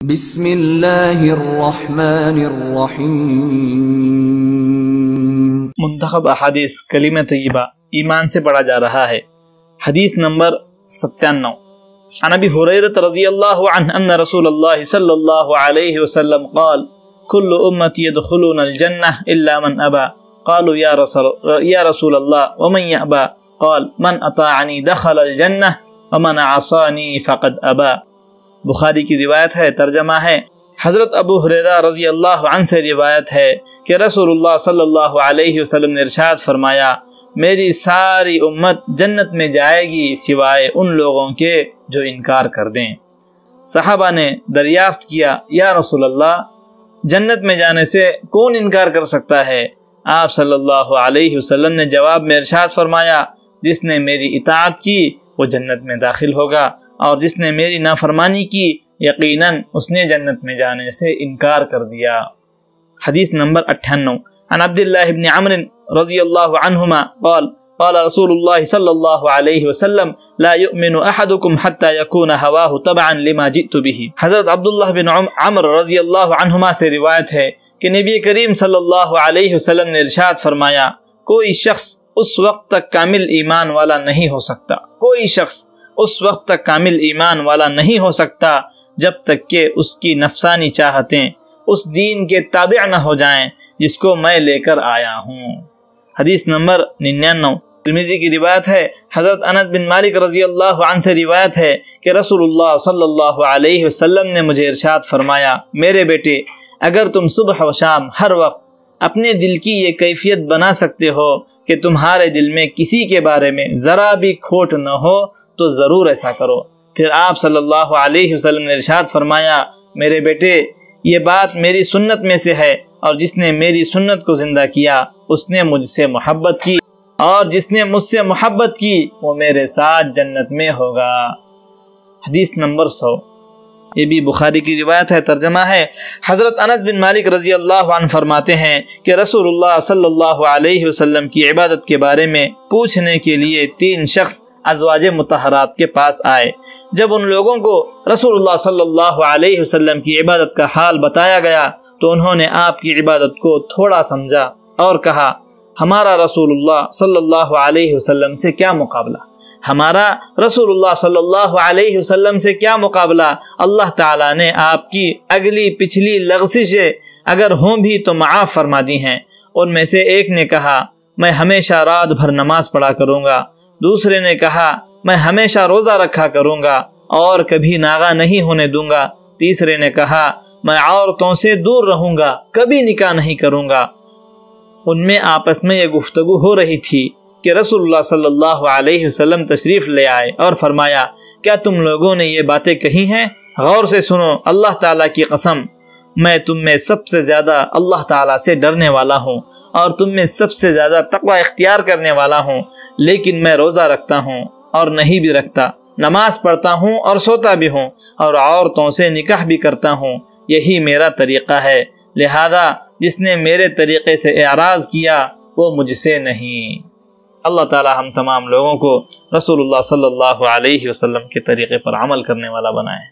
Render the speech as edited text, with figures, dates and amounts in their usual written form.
بسم اللہ الرحمن الرحیم۔ منتخب احادیث کلمہ طیبہ ایمان سے پڑھا جا رہا ہے۔ حدیث نمبر 97۔ عن ابی ہریرہ رضی اللہ عنہ ان رسول اللہ صلی اللہ علیہ وسلم قال کل امتی يدخلون الجنہ الا من ابا قالوا یا رسول اللہ ومن یأبا قال من اطاعنی دخل الجنہ ومن عصانی فقد ابا۔ بخاری کی روایت ہے، ترجمہ ہے حضرت ابو ہریرہ رضی اللہ عنہ سے روایت ہے کہ رسول اللہ صلی اللہ علیہ وسلم نے ارشاد فرمایا، میری ساری امت جنت میں جائے گی سوائے ان لوگوں کے جو انکار کر دیں۔ صحابہ نے دریافت کیا، یا رسول اللہ، جنت میں جانے سے کون انکار کر سکتا ہے؟ آپ صلی اللہ علیہ وسلم نے جواب میں ارشاد فرمایا، جس نے میری اطاعت کی وہ جنت میں داخل ہوگا، اور جس نے میری نافرمانی کی یقیناً اس نے جنت میں جانے سے انکار کر دیا۔ حدیث نمبر 98۔ عن عبداللہ بن عمرو رضی اللہ عنہما قال قال رسول اللہ صلی اللہ علیہ وسلم لا يؤمن احدكم حتى يكون هواه تبعا لما جئت به۔ حضرت عبداللہ بن عمرو رضی اللہ عنہما سے روایت ہے کہ نبی کریم صلی اللہ علیہ وسلم نے ارشاد فرمایا، کوئی شخص اس وقت تک کامل ایمان والا نہیں ہو سکتا، کوئی شخص اس وقت تک کامل ایمان والا نہیں ہو سکتا جب تک کہ اس کی نفسانی چاہتیں اس دین کے تابع نہ ہو جائیں جس کو میں لے کر آیا ہوں۔ حدیث نمبر 99۔ ترمذی کی روایت ہے، حضرت انس بن مالک رضی اللہ عنہ سے روایت ہے کہ رسول اللہ صلی اللہ علیہ وسلم نے مجھے ارشاد فرمایا، میرے بیٹے، اگر تم صبح و شام ہر وقت اپنے دل کی یہ کیفیت بنا سکتے ہو کہ تمہارے دل میں کسی کے بارے میں ذرا بھی کھوٹ نہ ہو تو ضرور ایسا کرو۔ پھر آپ صلی اللہ علیہ وسلم نے ارشاد فرمایا، میرے بیٹے، یہ بات میری سنت میں سے ہے، اور جس نے میری سنت کو زندہ کیا اس نے مجھ سے محبت کی، اور جس نے مجھ سے محبت کی وہ میرے ساتھ جنت میں ہوگا۔ حدیث نمبر 100۔ یہ بھی بخاری کی روایت ہے، ترجمہ ہے حضرت انس بن مالک رضی اللہ عنہ فرماتے ہیں کہ رسول اللہ صلی اللہ علیہ وسلم کی عبادت کے بارے میں پوچھنے کے لیے 3 شخص ازواج مطہرات کے پاس آئے۔ جب ان لوگوں کو رسول اللہ صلی اللہ علیہ وسلم کی عبادت کا حال بتایا گیا تو انہوں نے آپ کی عبادت کو تھوڑا سمجھا اور کہا، ہمارا رسول اللہ صلی اللہ علیہ وسلم سے کیا مقابلہ، ہمارا رسول اللہ صلی اللہ علیہ وسلم سے کیا مقابلہ، اللہ تعالیٰ نے آپ کی اگلی پچھلی لغزشیں اگر ہوں بھی تو معاف فرما دی ہیں۔ ان میں سے ایک نے کہا، میں ہمیشہ رات بھر نماز پڑھا کروں گا۔ دوسرے نے کہا، میں ہمیشہ روزہ رکھا کروں گا اور کبھی ناغہ نہیں ہونے دوں گا۔ تیسرے نے کہا، میں عورتوں سے دور رہوں گا، کبھی نکاح نہیں کروں گا۔ ان میں آپس میں یہ گفتگو ہو رہی تھی کہ رسول اللہ صلی اللہ علیہ وسلم تشریف لے آئے اور فرمایا، کیا تم لوگوں نے یہ باتیں کہی ہیں؟ غور سے سنو، اللہ تعالیٰ کی قسم، میں تم میں سب سے زیادہ اللہ تعالیٰ سے ڈرنے والا ہوں اور تم میں سب سے زیادہ تقوی اختیار کرنے والا ہوں، لیکن میں روزہ رکھتا ہوں اور نہیں بھی رکھتا، نماز پڑھتا ہوں اور سوتا بھی ہوں، اور عورتوں سے نکاح بھی کرتا ہوں، یہی میرا طریقہ ہے، لہذا جس نے میرے طریقے سے اعراض کیا وہ مجھ سے نہیں۔ اللہ تعالی ہم تمام لوگوں کو رسول اللہ صلی اللہ علیہ وسلم کے طریقے پر عمل کرنے والا بنائے۔